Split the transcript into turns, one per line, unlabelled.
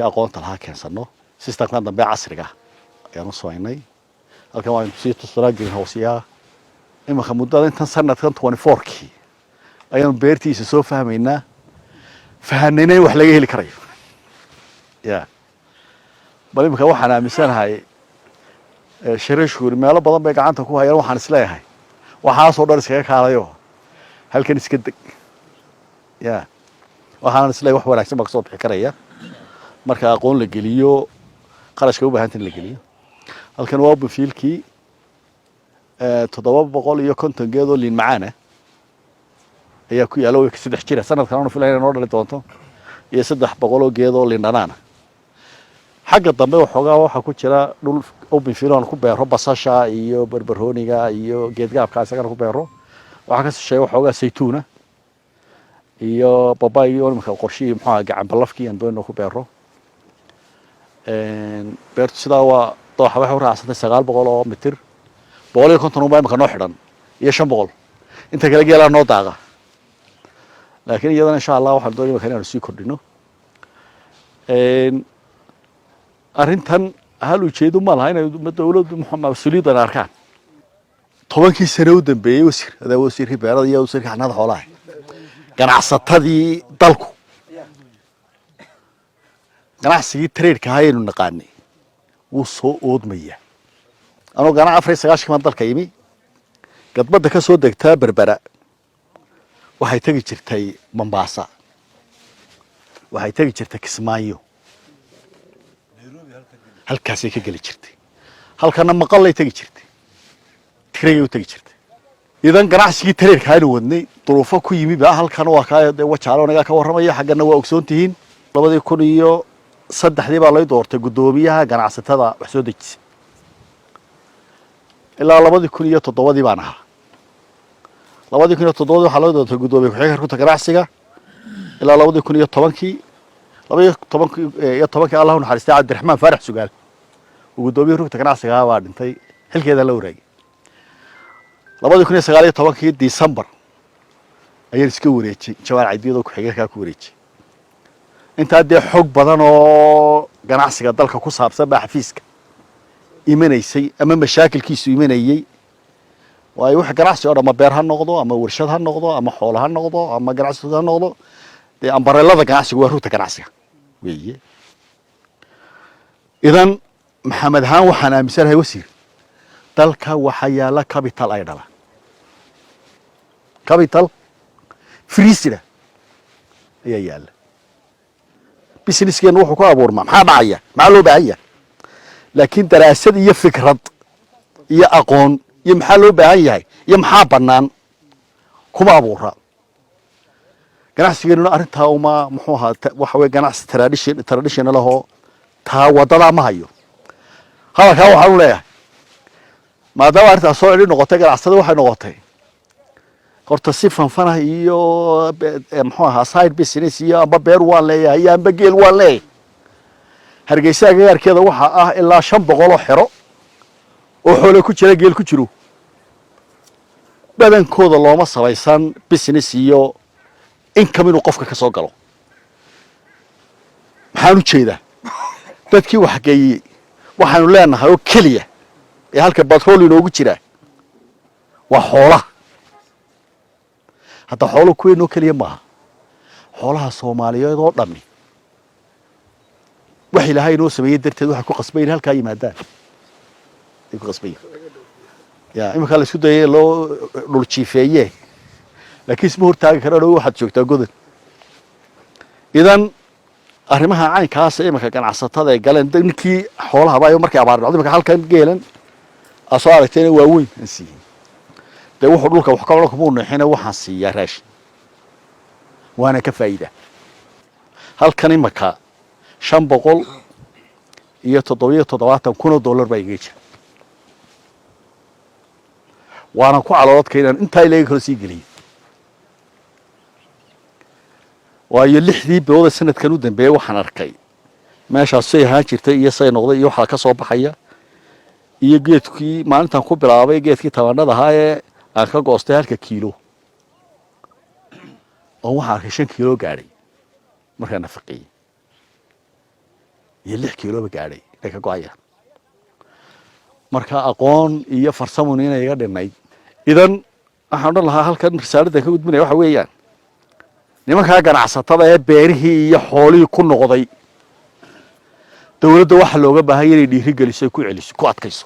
aqoonta lahaa keensano systemkan dambe casriga ayaan u sooynay halkan waan sii tusnaa greenhouse-ya imanka muddada intan sanadkan 24kii ayaan beertiisa soo fahmaynaa fahanayna wax laga heli karayo bal imanka waxaan aaminsanahay shirashkuuri meelo badan bay gacanta ku hayaan waxaan isleeyahay waxaasoo dhan iskaga kaalayo halkan iska deg waxaan isleeyahay wax wanaagsan baa kasoo bixi karaya marka aqoon la geliyo qarashka u baahan la geliyo halkan waa open field-kii 750 geedo liin macaana ayaa ku yaalo ka 3 jira sanadkan aanu filayn inuu dhali doonto iyo 300 geedo liin dhanaana xagga dambe waxa ku jira dhul open field oo ku beero basasha iyo barbarooniga iyo geedgaabka asagana ku beero waxa ka shisheeyo waxoogaa saytuuna iyo babaay oo marka qorshii maxaa gacan balafkii aan doonno ku beero beertu sidaa waa waxa u raacsantay 900 mitir 150 marka noo xidhan iyo 500 inta kale geela noo daaqa laakiin iyadana insha Allah waxaan doonayaa inaan sii kordhino arrintan hal ujeedo ma laha inay dawladdu mas'uuliyadda arkaan 10kii sano u dambeeyay wasiirka beerada iyo wasiirka xanaanada xoolaha ganacsatadii dalku ganacsigii trade-ka haynu naqaanay wuu soo oodmaya anoo ganacsi 9 dalka yimi gadbada ka soo degtaa berbera waxay tagi jirtay Mombasa waxay tagi jirtay Kismaayo halkaasay ka gali jirtay halkana maqal ay tagi jirtay tirey u tagi jirtay idan ganacsigii trade-ka haynu wadnay duruufo ku yimi baa halkan waa ka wajaalo naga ka waramaya xaggana waa ogsoontihiin 2003 baa loo doortay gudoomiyaha ganacsatada wax soo dejisay ilaa 2007 baan ahaa 2007 waxa loo doortay gudoomiyaha ku-xigeenka rugta ganacsiga ilaa 2010kii 2010 Allah naxariistay Cabdiraxmaan Faarax Sugaal gudoomiyaha rugta ganacsiga baa dhintay xilkeeda la wareegay 2019kii December ayaan iska wareejay jawaan ciidiyada ku-xigeenka ku wareejay inta dee xog badan oo ganacsiga dalka ku saabsan baa xafiiska imaneysay ama mashaakilkiisu imanayay way wax ganacsi oo dhama beer ha noqdo ama warshad ha noqdo ama xoolo ha noqdo ama ganacsi ha noqdo dee ambarelada ganacsiga waa rugta ganacsiga weeye idan maxamed haan waxaan aaminsanahay wasiir dalka waxa yaala capital ay dhala capital freesida ayaa yaala business-keenu wuxuu ku abuurmaa maxaa dhacaya maxaa loo baahan yahay laakiin daraasad iyo fikrad iyo aqoon iyo maxaa loo baahan yahay iyo maxaa bannaan kuma abuura ganacsigeenu arrintaa uma muxuu ahaa waxa weeye ganacsi traditional ahoo taa wadada ma hayo halkaa waxaan u leeyahay maadaama arrintaas soo celin noqotay ganacsada waxay noqotay horta si fanfanah iyo muxuu ahaa side business iyo amba beer waan leeyahay iyo amba geel waan leeyahay Hargeysa gaarkeeda waxa ah ilaa 500 oo xiro oo xoolo ku jira geel ku jiro badankooda looma sabaysan business iyo income inuu qofka ka soo galo maxaan u jeedaa dadkii wax geeyay waxaanu leenahay oo kaliya ee halka petrol inoogu jira waa xoolaha hadda xoolo kuweynoo kaliya maaha xoolaha Soomaaliyeed oo dhami wax ilaahay inoo sameeyay darteed waxa ku qasbay halka yimaadaan ku qasbay imika la isku dayay loo dhul jiifeeyay laakiin isma hortaagi karaan waxaad joogtaa godan idan arrimaha caynkaas imika ganacsatada ay galeen dadkii xoolaha baa markay abaar dhacdo imika halkan geelan asoo aragtayna waa weyn ansi de wuxuu dhulka wax ka cunaa kuma neexina waxaan siiyaa raashin waana ka faa'iida halkan imika 500 iyo 770,000 baa iga jira waana ku caloodka inaan inta ilayga kala sii geliyo waayo 6dii bilowda sanadkan u dambeeyay waxaan arkay meeshaas ay ahaan jirtay iyo say noqday iyo waxa ka soo baxaya iyo geedkii maalintan ku bilaabay geedkii tabanada ahaa ee aan ka goostay halka kiilo oo waxa arkay 5 kiilo gaaray markaan nafaqeeyay iyo 6 kiilo ba gaadhay ay ka go'ayaan marka aqoon iyo farsamo inay iga dhinayd idan waxaan odhan lahaa halkan risaalada ka gudbinaya waxa weeyaan nimanka ganacsatada ee beerihii iyo xoolihii ku noqday dawladda waxa looga baahan yahay inay dhiiri geliso ku celiso ku adkayso